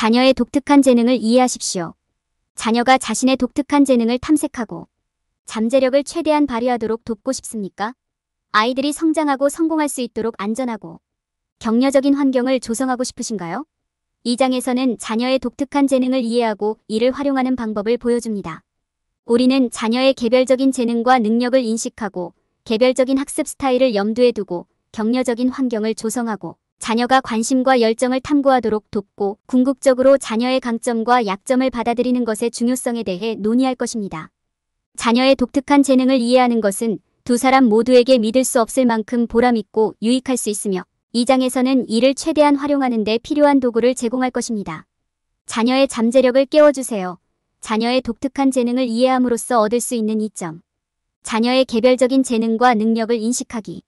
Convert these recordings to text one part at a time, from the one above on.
자녀의 독특한 재능을 이해하십시오. 자녀가 자신의 독특한 재능을 탐색하고 잠재력을 최대한 발휘하도록 돕고 싶습니까? 아이들이 성장하고 성공할 수 있도록 안전하고 격려적인 환경을 조성하고 싶으신가요? 이 장에서는 자녀의 독특한 재능을 이해하고 이를 활용하는 방법을 보여줍니다. 우리는 자녀의 개별적인 재능과 능력을 인식하고 개별적인 학습 스타일을 염두에 두고 격려적인 환경을 조성하고 자녀가 관심과 열정을 탐구하도록 돕고 궁극적으로 자녀의 강점과 약점을 받아들이는 것의 중요성에 대해 논의할 것입니다. 자녀의 독특한 재능을 이해하는 것은 두 사람 모두에게 믿을 수 없을 만큼 보람있고 유익할 수 있으며 이 장에서는 이를 최대한 활용하는 데 필요한 도구를 제공할 것입니다. 자녀의 잠재력을 깨워주세요. 자녀의 독특한 재능을 이해함으로써 얻을 수 있는 이점. 자녀의 개별적인 재능과 능력을 인식하기.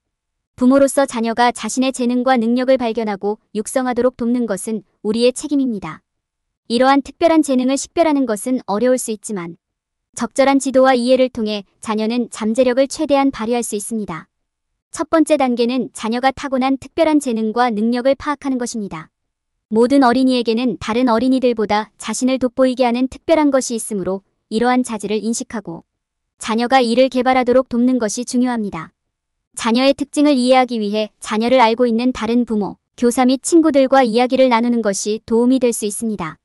부모로서 자녀가 자신의 재능과 능력을 발견하고 육성하도록 돕는 것은 우리의 책임입니다. 이러한 특별한 재능을 식별하는 것은 어려울 수 있지만 적절한 지도와 이해를 통해 자녀는 잠재력을 최대한 발휘할 수 있습니다. 첫 번째 단계는 자녀가 타고난 특별한 재능과 능력을 파악하는 것입니다. 모든 어린이에게는 다른 어린이들보다 자신을 돋보이게 하는 특별한 것이 있으므로 이러한 자질을 인식하고 자녀가 이를 개발하도록 돕는 것이 중요합니다. 자녀의 특징을 이해하기 위해 자녀를 알고 있는 다른 부모, 교사 및 친구들과 이야기를 나누는 것이 도움이 될 수 있습니다.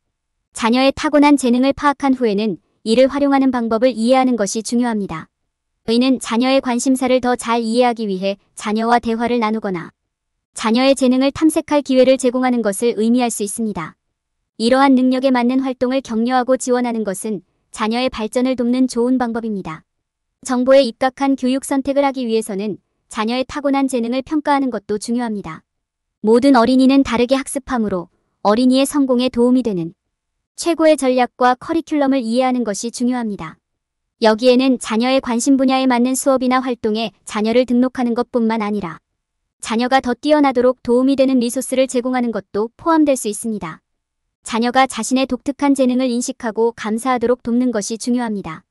자녀의 타고난 재능을 파악한 후에는 이를 활용하는 방법을 이해하는 것이 중요합니다. 이는 자녀의 관심사를 더 잘 이해하기 위해 자녀와 대화를 나누거나 자녀의 재능을 탐색할 기회를 제공하는 것을 의미할 수 있습니다. 이러한 능력에 맞는 활동을 격려하고 지원하는 것은 자녀의 발전을 돕는 좋은 방법입니다. 정보에 입각한 교육 선택을 하기 위해서는 자녀의 타고난 재능을 평가하는 것도 중요합니다. 모든 어린이는 다르게 학습하므로 어린이의 성공에 도움이 되는 최고의 전략과 커리큘럼을 이해하는 것이 중요합니다. 여기에는 자녀의 관심 분야에 맞는 수업이나 활동에 자녀를 등록하는 것뿐만 아니라 자녀가 더 뛰어나도록 도움이 되는 리소스를 제공하는 것도 포함될 수 있습니다. 자녀가 자신의 독특한 재능을 인식하고 감사하도록 돕는 것이 중요합니다.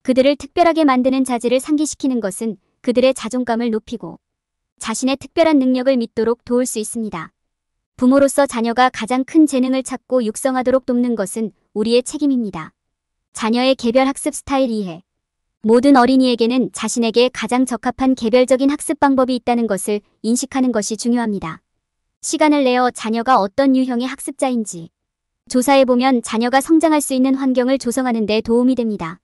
그들을 특별하게 만드는 자질을 상기시키는 것은 그들의 자존감을 높이고 자신의 특별한 능력을 믿도록 도울 수 있습니다. 부모로서 자녀가 가장 큰 재능을 찾고 육성하도록 돕는 것은 우리의 책임입니다. 자녀의 개별 학습 스타일 이해. 모든 어린이에게는 자신에게 가장 적합한 개별적인 학습 방법이 있다는 것을 인식하는 것이 중요합니다. 시간을 내어 자녀가 어떤 유형의 학습자인지 조사해보면 자녀가 성장할 수 있는 환경을 조성하는 데 도움이 됩니다.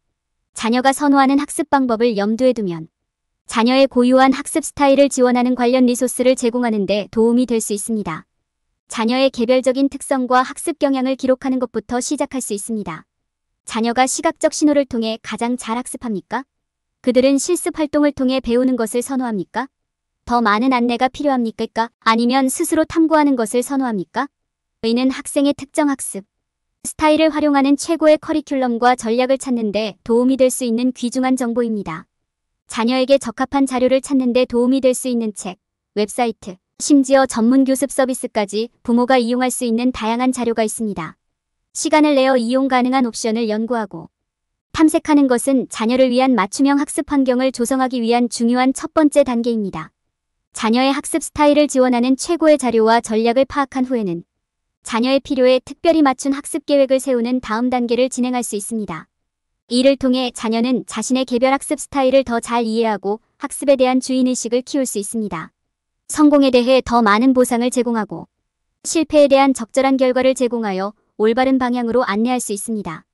자녀가 선호하는 학습 방법을 염두에 두면 자녀의 고유한 학습 스타일을 지원하는 관련 리소스를 제공하는 데 도움이 될 수 있습니다. 자녀의 개별적인 특성과 학습 경향을 기록하는 것부터 시작할 수 있습니다. 자녀가 시각적 신호를 통해 가장 잘 학습합니까? 그들은 실습 활동을 통해 배우는 것을 선호합니까? 더 많은 안내가 필요합니까? 아니면 스스로 탐구하는 것을 선호합니까? 이는 학생의 특정 학습 스타일을 활용하는 최고의 커리큘럼과 전략을 찾는 데 도움이 될 수 있는 귀중한 정보입니다. 자녀에게 적합한 자료를 찾는 데 도움이 될 수 있는 책, 웹사이트, 심지어 전문 교습 서비스까지 부모가 이용할 수 있는 다양한 자료가 있습니다. 시간을 내어 이용 가능한 옵션을 연구하고 탐색하는 것은 자녀를 위한 맞춤형 학습 환경을 조성하기 위한 중요한 첫 번째 단계입니다. 자녀의 학습 스타일을 지원하는 최고의 자료와 전략을 파악한 후에는 자녀의 필요에 특별히 맞춘 학습 계획을 세우는 다음 단계를 진행할 수 있습니다. 이를 통해 자녀는 자신의 개별 학습 스타일을 더 잘 이해하고 학습에 대한 주인의식을 키울 수 있습니다. 성공에 대해 더 많은 보상을 제공하고 실패에 대한 적절한 결과를 제공하여 올바른 방향으로 안내할 수 있습니다.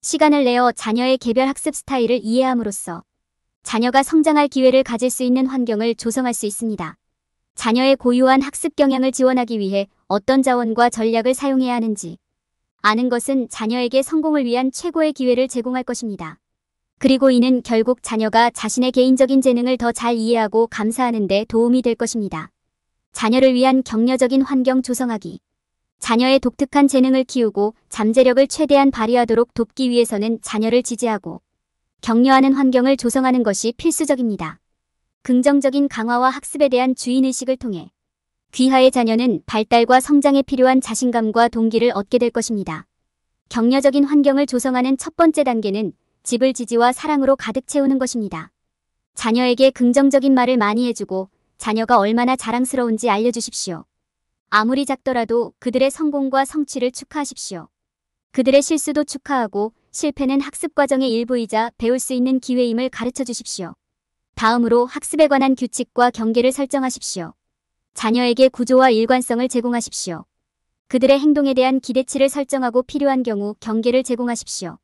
시간을 내어 자녀의 개별 학습 스타일을 이해함으로써 자녀가 성장할 기회를 가질 수 있는 환경을 조성할 수 있습니다. 자녀의 고유한 학습 경향을 지원하기 위해 어떤 자원과 전략을 사용해야 하는지 아는 것은 자녀에게 성공을 위한 최고의 기회를 제공할 것입니다. 그리고 이는 결국 자녀가 자신의 개인적인 재능을 더 잘 이해하고 감사하는 데 도움이 될 것입니다. 자녀를 위한 격려적인 환경 조성하기. 자녀의 독특한 재능을 키우고 잠재력을 최대한 발휘하도록 돕기 위해서는 자녀를 지지하고 격려하는 환경을 조성하는 것이 필수적입니다. 긍정적인 강화와 학습에 대한 주인의식을 통해 귀하의 자녀는 발달과 성장에 필요한 자신감과 동기를 얻게 될 것입니다. 격려적인 환경을 조성하는 첫 번째 단계는 집을 지지와 사랑으로 가득 채우는 것입니다. 자녀에게 긍정적인 말을 많이 해주고 자녀가 얼마나 자랑스러운지 알려주십시오. 아무리 작더라도 그들의 성공과 성취를 축하하십시오. 그들의 실수도 축하하고 실패는 학습 과정의 일부이자 배울 수 있는 기회임을 가르쳐 주십시오. 다음으로 학습에 관한 규칙과 경계를 설정하십시오. 자녀에게 구조와 일관성을 제공하십시오. 그들의 행동에 대한 기대치를 설정하고 필요한 경우 경계를 제공하십시오.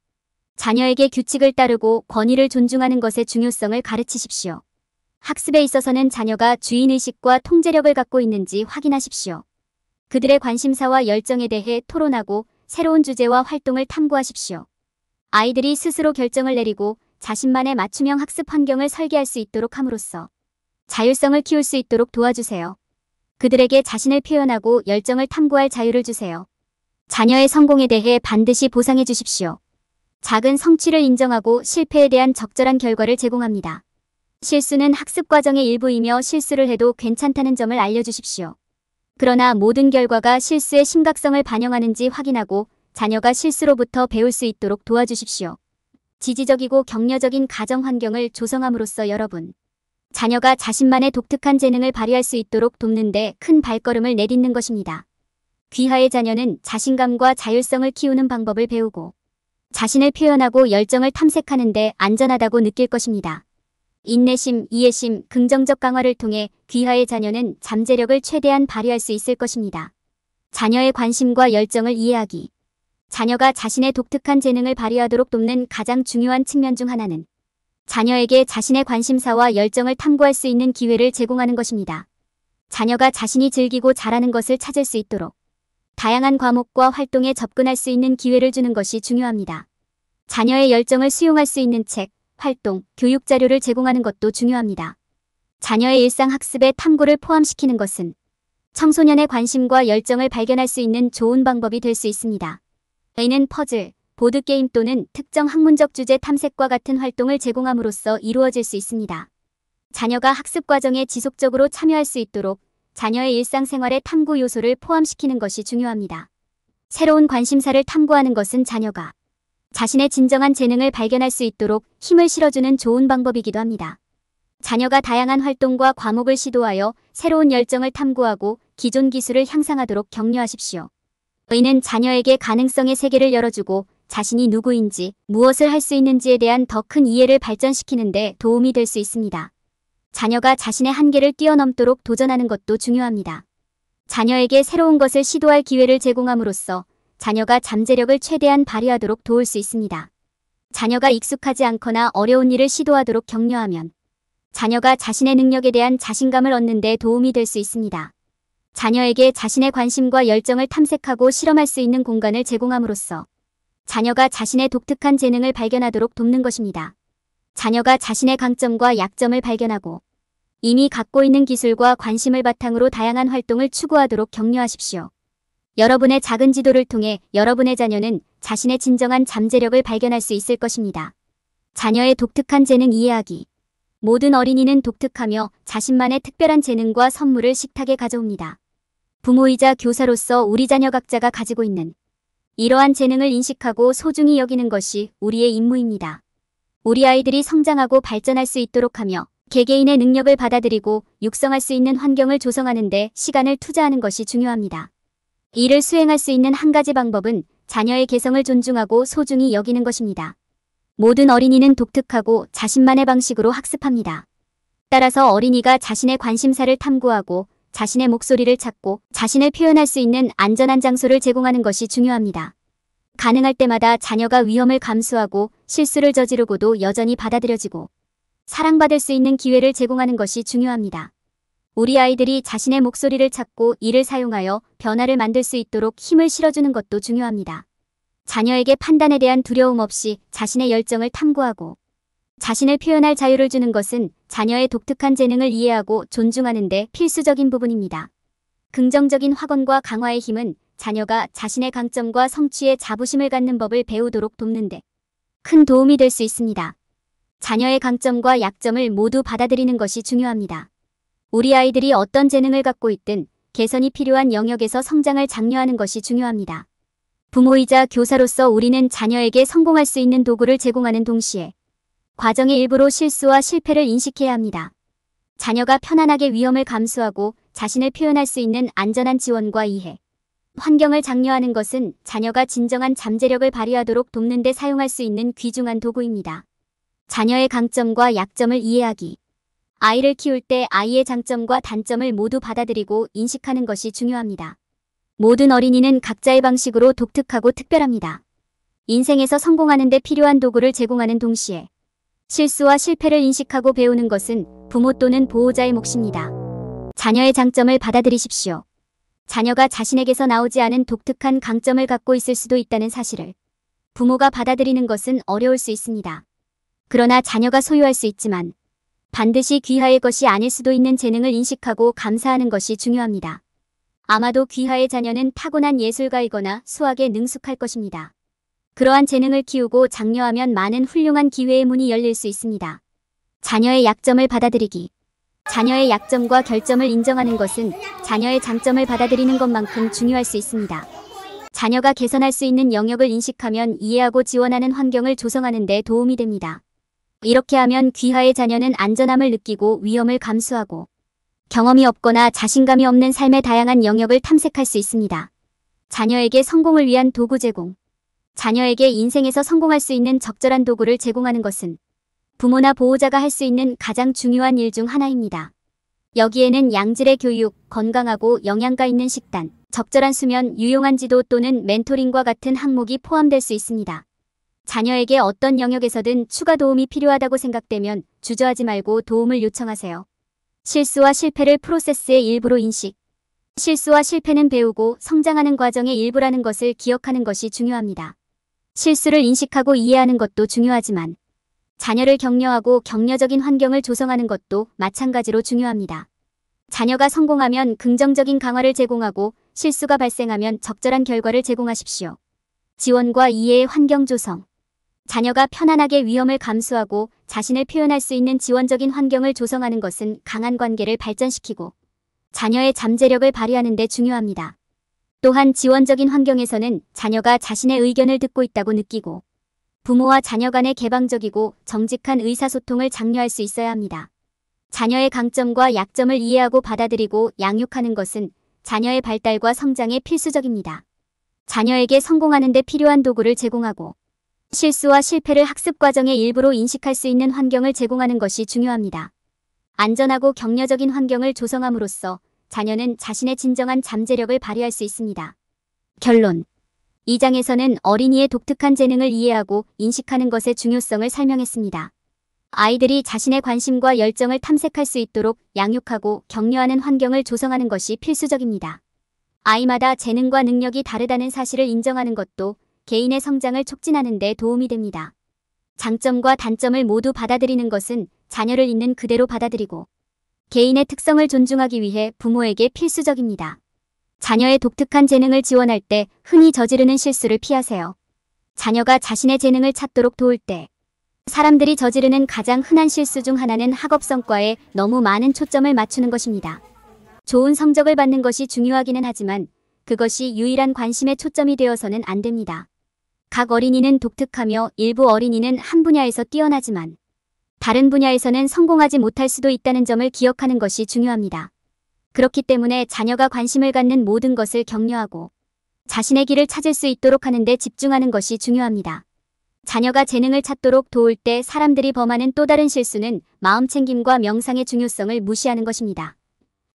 자녀에게 규칙을 따르고 권위를 존중하는 것의 중요성을 가르치십시오. 학습에 있어서는 자녀가 주인의식과 통제력을 갖고 있는지 확인하십시오. 그들의 관심사와 열정에 대해 토론하고 새로운 주제와 활동을 탐구하십시오. 아이들이 스스로 결정을 내리고 자신만의 맞춤형 학습 환경을 설계할 수 있도록 함으로써 자율성을 키울 수 있도록 도와주세요. 그들에게 자신을 표현하고 열정을 탐구할 자유를 주세요. 자녀의 성공에 대해 반드시 보상해 주십시오. 작은 성취를 인정하고 실패에 대한 적절한 결과를 제공합니다. 실수는 학습 과정의 일부이며 실수를 해도 괜찮다는 점을 알려주십시오. 그러나 모든 결과가 실수의 심각성을 반영하는지 확인하고 자녀가 실수로부터 배울 수 있도록 도와주십시오. 지지적이고 격려적인 가정 환경을 조성함으로써 여러분, 자녀가 자신만의 독특한 재능을 발휘할 수 있도록 돕는 데 큰 발걸음을 내딛는 것입니다. 귀하의 자녀는 자신감과 자율성을 키우는 방법을 배우고 자신을 표현하고 열정을 탐색하는 데 안전하다고 느낄 것입니다. 인내심, 이해심, 긍정적 강화를 통해 귀하의 자녀는 잠재력을 최대한 발휘할 수 있을 것입니다. 자녀의 관심과 열정을 이해하기. 자녀가 자신의 독특한 재능을 발휘하도록 돕는 가장 중요한 측면 중 하나는 자녀에게 자신의 관심사와 열정을 탐구할 수 있는 기회를 제공하는 것입니다. 자녀가 자신이 즐기고 잘하는 것을 찾을 수 있도록 다양한 과목과 활동에 접근할 수 있는 기회를 주는 것이 중요합니다. 자녀의 열정을 수용할 수 있는 책, 활동, 교육 자료를 제공하는 것도 중요합니다. 자녀의 일상 학습에 탐구를 포함시키는 것은 청소년의 관심과 열정을 발견할 수 있는 좋은 방법이 될 수 있습니다. 이는 퍼즐, 보드게임 또는 특정 학문적 주제 탐색과 같은 활동을 제공함으로써 이루어질 수 있습니다. 자녀가 학습 과정에 지속적으로 참여할 수 있도록 자녀의 일상생활에 탐구 요소를 포함시키는 것이 중요합니다. 새로운 관심사를 탐구하는 것은 자녀가 자신의 진정한 재능을 발견할 수 있도록 힘을 실어주는 좋은 방법이기도 합니다. 자녀가 다양한 활동과 과목을 시도하여 새로운 열정을 탐구하고 기존 기술을 향상하도록 격려하십시오. 이는 자녀에게 가능성의 세계를 열어주고 자신이 누구인지, 무엇을 할 수 있는지에 대한 더 큰 이해를 발전시키는 데 도움이 될 수 있습니다. 자녀가 자신의 한계를 뛰어넘도록 도전하는 것도 중요합니다. 자녀에게 새로운 것을 시도할 기회를 제공함으로써 자녀가 잠재력을 최대한 발휘하도록 도울 수 있습니다. 자녀가 익숙하지 않거나 어려운 일을 시도하도록 격려하면 자녀가 자신의 능력에 대한 자신감을 얻는 데 도움이 될 수 있습니다. 자녀에게 자신의 관심과 열정을 탐색하고 실험할 수 있는 공간을 제공함으로써 자녀가 자신의 독특한 재능을 발견하도록 돕는 것입니다. 자녀가 자신의 강점과 약점을 발견하고 이미 갖고 있는 기술과 관심을 바탕으로 다양한 활동을 추구하도록 격려하십시오. 여러분의 작은 지도를 통해 여러분의 자녀는 자신의 진정한 잠재력을 발견할 수 있을 것입니다. 자녀의 독특한 재능 이해하기. 모든 어린이는 독특하며 자신만의 특별한 재능과 선물을 식탁에 가져옵니다. 부모이자 교사로서 우리 자녀 각자가 가지고 있는 이러한 재능을 인식하고 소중히 여기는 것이 우리의 임무입니다. 우리 아이들이 성장하고 발전할 수 있도록 하며 개개인의 능력을 받아들이고 육성할 수 있는 환경을 조성하는 데 시간을 투자하는 것이 중요합니다. 이를 수행할 수 있는 한 가지 방법은 자녀의 개성을 존중하고 소중히 여기는 것입니다. 모든 어린이는 독특하고 자신만의 방식으로 학습합니다. 따라서 어린이가 자신의 관심사를 탐구하고 자신의 목소리를 찾고 자신을 표현할 수 있는 안전한 장소를 제공하는 것이 중요합니다. 가능할 때마다 자녀가 위험을 감수하고 실수를 저지르고도 여전히 받아들여지고 사랑받을 수 있는 기회를 제공하는 것이 중요합니다. 우리 아이들이 자신의 목소리를 찾고 이를 사용하여 변화를 만들 수 있도록 힘을 실어주는 것도 중요합니다. 자녀에게 판단에 대한 두려움 없이 자신의 열정을 탐구하고 자신을 표현할 자유를 주는 것은 자녀의 독특한 재능을 이해하고 존중하는 데 필수적인 부분입니다. 긍정적인 확언과 강화의 힘은 자녀가 자신의 강점과 성취에 자부심을 갖는 법을 배우도록 돕는 데 큰 도움이 될 수 있습니다. 자녀의 강점과 약점을 모두 받아들이는 것이 중요합니다. 우리 아이들이 어떤 재능을 갖고 있든 개선이 필요한 영역에서 성장을 장려하는 것이 중요합니다. 부모이자 교사로서 우리는 자녀에게 성공할 수 있는 도구를 제공하는 동시에 과정의 일부로 실수와 실패를 인식해야 합니다. 자녀가 편안하게 위험을 감수하고 자신을 표현할 수 있는 안전한 지원과 이해. 환경을 장려하는 것은 자녀가 진정한 잠재력을 발휘하도록 돕는 데 사용할 수 있는 귀중한 도구입니다. 자녀의 강점과 약점을 이해하기. 아이를 키울 때 아이의 장점과 단점을 모두 받아들이고 인식하는 것이 중요합니다. 모든 어린이는 각자의 방식으로 독특하고 특별합니다. 인생에서 성공하는 데 필요한 도구를 제공하는 동시에 실수와 실패를 인식하고 배우는 것은 부모 또는 보호자의 몫입니다. 자녀의 장점을 받아들이십시오. 자녀가 자신에게서 나오지 않은 독특한 강점을 갖고 있을 수도 있다는 사실을 부모가 받아들이는 것은 어려울 수 있습니다. 그러나 자녀가 소유할 수 있지만 반드시 귀하의 것이 아닐 수도 있는 재능을 인식하고 감사하는 것이 중요합니다. 아마도 귀하의 자녀는 타고난 예술가이거나 수학에 능숙할 것입니다. 그러한 재능을 키우고 장려하면 많은 훌륭한 기회의 문이 열릴 수 있습니다. 자녀의 약점을 받아들이기. 자녀의 약점과 결점을 인정하는 것은 자녀의 장점을 받아들이는 것만큼 중요할 수 있습니다. 자녀가 개선할 수 있는 영역을 인식하면 이해하고 지원하는 환경을 조성하는 데 도움이 됩니다. 이렇게 하면 귀하의 자녀는 안전함을 느끼고 위험을 감수하고 경험이 없거나 자신감이 없는 삶의 다양한 영역을 탐색할 수 있습니다. 자녀에게 성공을 위한 도구 제공. 자녀에게 인생에서 성공할 수 있는 적절한 도구를 제공하는 것은 부모나 보호자가 할 수 있는 가장 중요한 일 중 하나입니다. 여기에는 양질의 교육, 건강하고 영양가 있는 식단, 적절한 수면, 유용한 지도 또는 멘토링과 같은 항목이 포함될 수 있습니다. 자녀에게 어떤 영역에서든 추가 도움이 필요하다고 생각되면 주저하지 말고 도움을 요청하세요. 실수와 실패를 프로세스의 일부로 인식. 실수와 실패는 배우고 성장하는 과정의 일부라는 것을 기억하는 것이 중요합니다. 실수를 인식하고 이해하는 것도 중요하지만 자녀를 격려하고 격려적인 환경을 조성하는 것도 마찬가지로 중요합니다. 자녀가 성공하면 긍정적인 강화를 제공하고 실수가 발생하면 적절한 결과를 제공하십시오. 지원과 이해의 환경 조성. 자녀가 편안하게 위험을 감수하고 자신을 표현할 수 있는 지원적인 환경을 조성하는 것은 강한 관계를 발전시키고 자녀의 잠재력을 발휘하는 데 중요합니다. 또한 지원적인 환경에서는 자녀가 자신의 의견을 듣고 있다고 느끼고 부모와 자녀 간의 개방적이고 정직한 의사소통을 장려할 수 있어야 합니다. 자녀의 강점과 약점을 이해하고 받아들이고 양육하는 것은 자녀의 발달과 성장에 필수적입니다. 자녀에게 성공하는 데 필요한 도구를 제공하고 실수와 실패를 학습 과정의 일부로 인식할 수 있는 환경을 제공하는 것이 중요합니다. 안전하고 격려적인 환경을 조성함으로써 자녀는 자신의 진정한 잠재력을 발휘할 수 있습니다. 결론. 이 장에서는 어린이의 독특한 재능을 이해하고 인식하는 것의 중요성을 설명했습니다. 아이들이 자신의 관심과 열정을 탐색할 수 있도록 양육하고 격려하는 환경을 조성하는 것이 필수적입니다. 아이마다 재능과 능력이 다르다는 사실을 인정하는 것도 개인의 성장을 촉진하는 데 도움이 됩니다. 장점과 단점을 모두 받아들이는 것은 자녀를 있는 그대로 받아들이고 개인의 특성을 존중하기 위해 부모에게 필수적입니다. 자녀의 독특한 재능을 지원할 때 흔히 저지르는 실수를 피하세요. 자녀가 자신의 재능을 찾도록 도울 때 사람들이 저지르는 가장 흔한 실수 중 하나는 학업 성과에 너무 많은 초점을 맞추는 것입니다. 좋은 성적을 받는 것이 중요하기는 하지만 그것이 유일한 관심의 초점이 되어서는 안 됩니다. 각 어린이는 독특하며 일부 어린이는 한 분야에서 뛰어나지만 다른 분야에서는 성공하지 못할 수도 있다는 점을 기억하는 것이 중요합니다. 그렇기 때문에 자녀가 관심을 갖는 모든 것을 격려하고 자신의 길을 찾을 수 있도록 하는 데 집중하는 것이 중요합니다. 자녀가 재능을 찾도록 도울 때 사람들이 범하는 또 다른 실수는 마음챙김과 명상의 중요성을 무시하는 것입니다.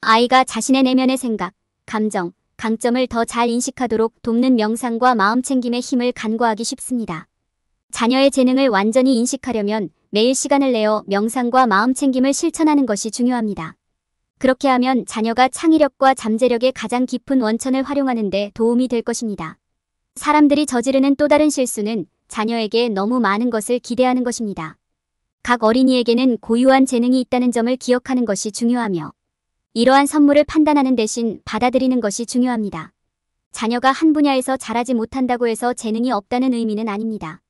아이가 자신의 내면의 생각, 감정, 강점을 더 잘 인식하도록 돕는 명상과 마음챙김의 힘을 간과하기 쉽습니다. 자녀의 재능을 완전히 인식하려면 매일 시간을 내어 명상과 마음챙김을 실천하는 것이 중요합니다. 그렇게 하면 자녀가 창의력과 잠재력의 가장 깊은 원천을 활용하는 데 도움이 될 것입니다. 사람들이 저지르는 또 다른 실수는 자녀에게 너무 많은 것을 기대하는 것입니다. 각 어린이에게는 고유한 재능이 있다는 점을 기억하는 것이 중요하며 이러한 선물을 판단하는 대신 받아들이는 것이 중요합니다. 자녀가 한 분야에서 잘하지 못한다고 해서 재능이 없다는 의미는 아닙니다.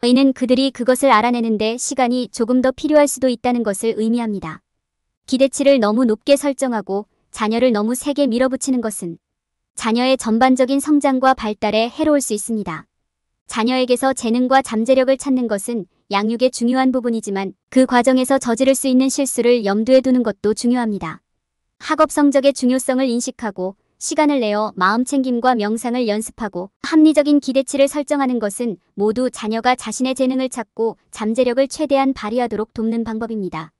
이는 그들이 그것을 알아내는데 시간이 조금 더 필요할 수도 있다는 것을 의미합니다. 기대치를 너무 높게 설정하고 자녀를 너무 세게 밀어붙이는 것은 자녀의 전반적인 성장과 발달에 해로울 수 있습니다. 자녀에게서 재능과 잠재력을 찾는 것은 양육의 중요한 부분이지만 그 과정에서 저지를 수 있는 실수를 염두에 두는 것도 중요합니다. 학업 성적의 중요성을 인식하고 시간을 내어 마음챙김과 명상을 연습하고 합리적인 기대치를 설정하는 것은 모두 자녀가 자신의 재능을 찾고 잠재력을 최대한 발휘하도록 돕는 방법입니다.